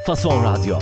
Fason Radyo.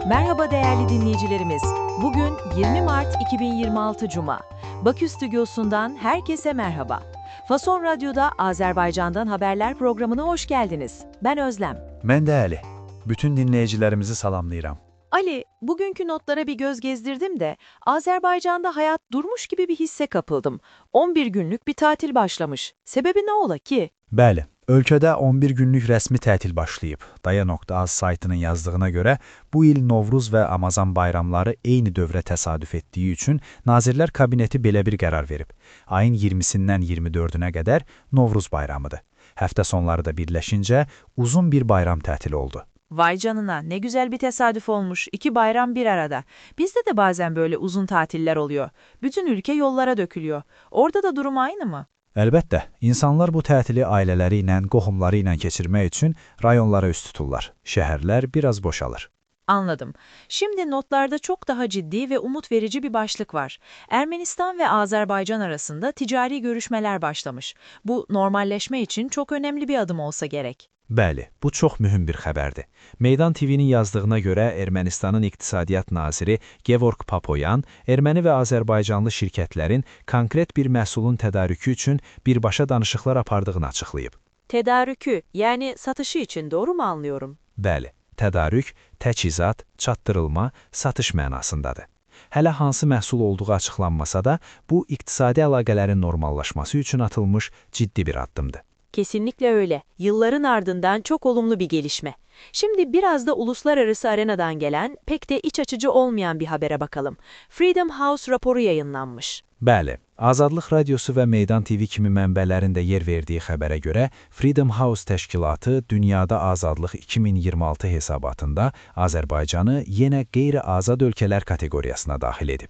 Merhaba değerli dinleyicilerimiz. Bugün 20 Mart 2026 Cuma. Bakü Stüdyosu'ndan herkese merhaba. Fason Radyo'da Azerbaycan'dan haberler programına hoş geldiniz. Ben Özlem. Mən də Əli. Bütün dinləyicilərimizi salamlayıram. Ali, bugünkü notlara bir göz gezdirdim de Azerbaycan'da hayat durmuş gibi bir hisse kapıldım. 11 günlük bir tatil başlamış. Sebebi ne ola ki? Bəli, ölkədə 11 günlük rəsmi tətil başlayıb. Daya.az saytının yazdığına görə bu il Novruz və Ramazan bayramları eyni dövrə təsadüf etdiyi üçün Nazirlər Kabineti belə bir qərar verib. Ayın 20-sindən 24-ünə qədər Novruz bayramıdır. Həftə sonları da birləşincə uzun bir bayram tətili oldu. Vay canına, ne güzel bir tesadüf olmuş. 2 bayram bir arada. Bizde de bazen böyle uzun tatiller oluyor. Bütün ülke yollara dökülüyor. Orada da durum aynı mı? Əlbəttə, insanlar bu tətili ailələri ilə, qohumları ilə keçirmək üçün rayonlara üst tuturlar. Şəhərlər biraz boşalır. Anladım. Şimdi notlarda çok daha ciddi ve umut verici bir başlık var. Ermenistan ve Azerbaycan arasında ticari görüşmeler başlamış. Bu normalleşme için çok önemli bir adım olsa gerek. Bəli, bu çox mühüm bir xəbərdir. Meydan TV-nin yazdığına görə Ermənistanın İqtisadiyyat naziri Gevorg Papoyan, erməni və Azərbaycanlı şirkətlərin konkret bir məhsulun tədarükü üçün birbaşa danışıqlar apardığını açıqlayıb. Tedarükü, yani satışı için doğru mu anlıyorum? Bəli, tədarük, təchizat, çatdırılma, satış mənasındadır. Hələ hansı məhsul olduğu açıqlanmasa da, bu iqtisadi əlaqələrin normallaşması üçün atılmış ciddi bir addımdır. Kesinlikle öyle. Yılların ardından çok olumlu bir gelişme. Şimdi biraz da uluslararası arenadan gelen, pek de iç açıcı olmayan bir habere bakalım. Freedom House raporu yayınlanmış. Bəli, Azadlıq Radiosu və Meydan TV kimi mənbələrin də yer verdiği xəbərə görə Freedom House təşkilatı Dünyada Azadlıq 2026 hesabatında Azərbaycanı yenə qeyri-azad ölkələr kateqoriyasına daxil edib.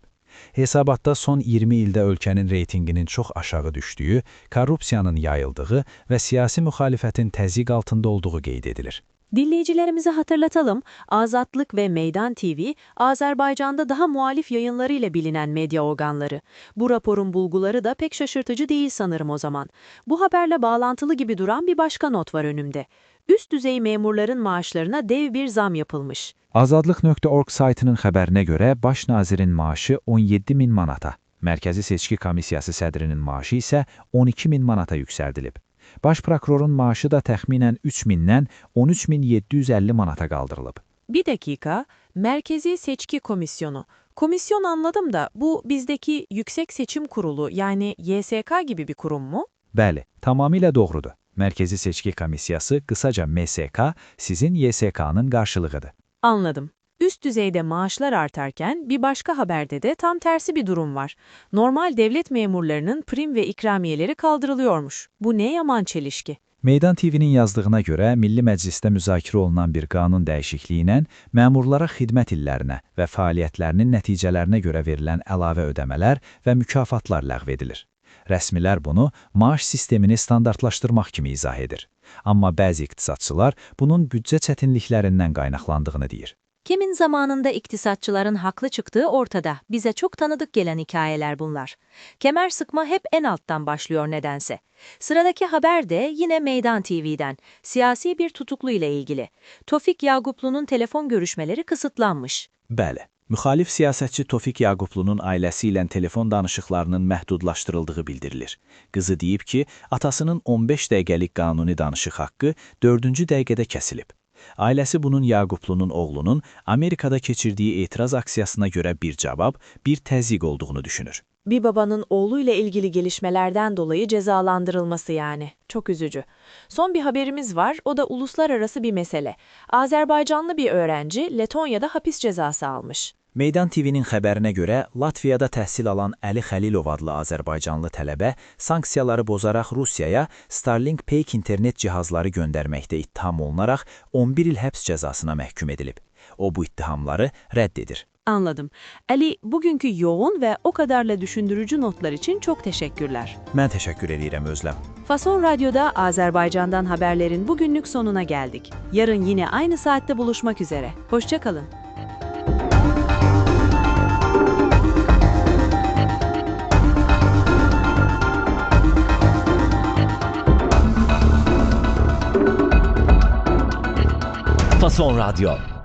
Hesabatda son 20 ildə ölkənin reytinginin çox aşağı düşdüyü, korrupsiyanın yayıldığı və siyasi müxalifətin təzyiq altında olduğu qeyd edilir. Dinleyicilerimize hatırlatalım, Azadlık ve Meydan TV, Azerbaycan'da daha muhalif yayınlarıyla bilinen medya organları. Bu raporun bulguları da pek şaşırtıcı değil sanırım o zaman. Bu haberle bağlantılı gibi duran bir başka not var önümde. Üst düzey memurların maaşlarına dev bir zam yapılmış. Azadlıq.org saytının xəbərinə görə baş nazirin maaşı 17.000 manata, Mərkəzi Seçki Komissiyası sədrinin maaşı isə 12.000 manata yüksəldilib. Baş prokurorun maaşı da təxminən 3.000-dən 13.750 manata qaldırılıb. Bir dakika, Merkezi Seçki Komisyonu. Komisyon anladım da bu bizdeki Yüksek Seçim Kurulu yani YSK gibi bir kurum mu? Bəli, tamamilə doğrudur. Mərkəzi Seçki Komissiyası, qısaca MSK, sizin YSK-nın qarşılığıdır. Anladım. Üst düzeyde maaşlar artarken bir başka haberde de tam tersi bir durum var. Normal devlet memurlarının prim ve ikramiyeleri kaldırılıyormuş. Bu ne yaman çelişki. Meydan TV-nin yazdığına görə Milli Məclisdə müzakirə olunan bir qanun dəyişikliyi ilə məmurlara xidmət illərinə və fəaliyyətlərinin nəticələrinə görə verilən əlavə ödəmələr və mükafatlar ləğv edilir. Rəsmilər bunu maaş sistemini standartlaşdırmaq kimi izah edir. Amma bəzi iqtisadçılar bunun büdcə çətinliklərindən qaynaqlandığını deyir. Kimin zamanında iktisatçıların haklı çıktığı ortada. Bize çok tanıdık gelen hikayeler bunlar. Kemer sıkma hep en alttan başlıyor nedense. Sıradaki haber de yine Meydan TV'den. Siyasi bir tutuklu ile ilgili. Tofik Yaqublu'nun telefon görüşmeleri kısıtlanmış. Bəli, müxalif siyasətçi Tofik Yaqublu'nun ailəsi ilə telefon danışıqlarının məhdudlaşdırıldığı bildirilir. Qızı deyib ki, atasının 15 dəqiqəlik qanuni danışıq haqqı 4-cü dəqiqədə kəsilib. Ailəsi bunun Yaqublu'nun oğlunun Amerikada keçirdiği etiraz aksiyasına görə bir cavab, bir təzyiq olduğunu düşünür. Bir babanın oğluyla ilgili gelişmelerden dolayı cezalandırılması yani. Çok üzücü. Son bir haberimiz var, o da uluslararası bir mesele. Azerbaycanlı bir öğrenci Letonya'da hapis cezası almış. Meydan TV-nin xəbərinə görə Latviyada təhsil alan Əli Xəlilov adlı Azərbaycanlı tələbə sanksiyaları bozaraq Rusiyaya Starlink Payk internet cihazları göndərməkdə ittiham olunaraq 11 il həbs cəzasına məhkum edilib. O bu ittihamları rədd edir. Anladım. Ali, bugünkü yoğun ve o kadarla düşündürücü notlar için çok teşekkürler. Mən təşəkkür edirəm Özlem. Fason Radyo'da Azerbaycan'dan haberlerin bugünlük sonuna geldik. Yarın yine aynı saatte buluşmak üzere. Hoşça kalın. Fason Radyo.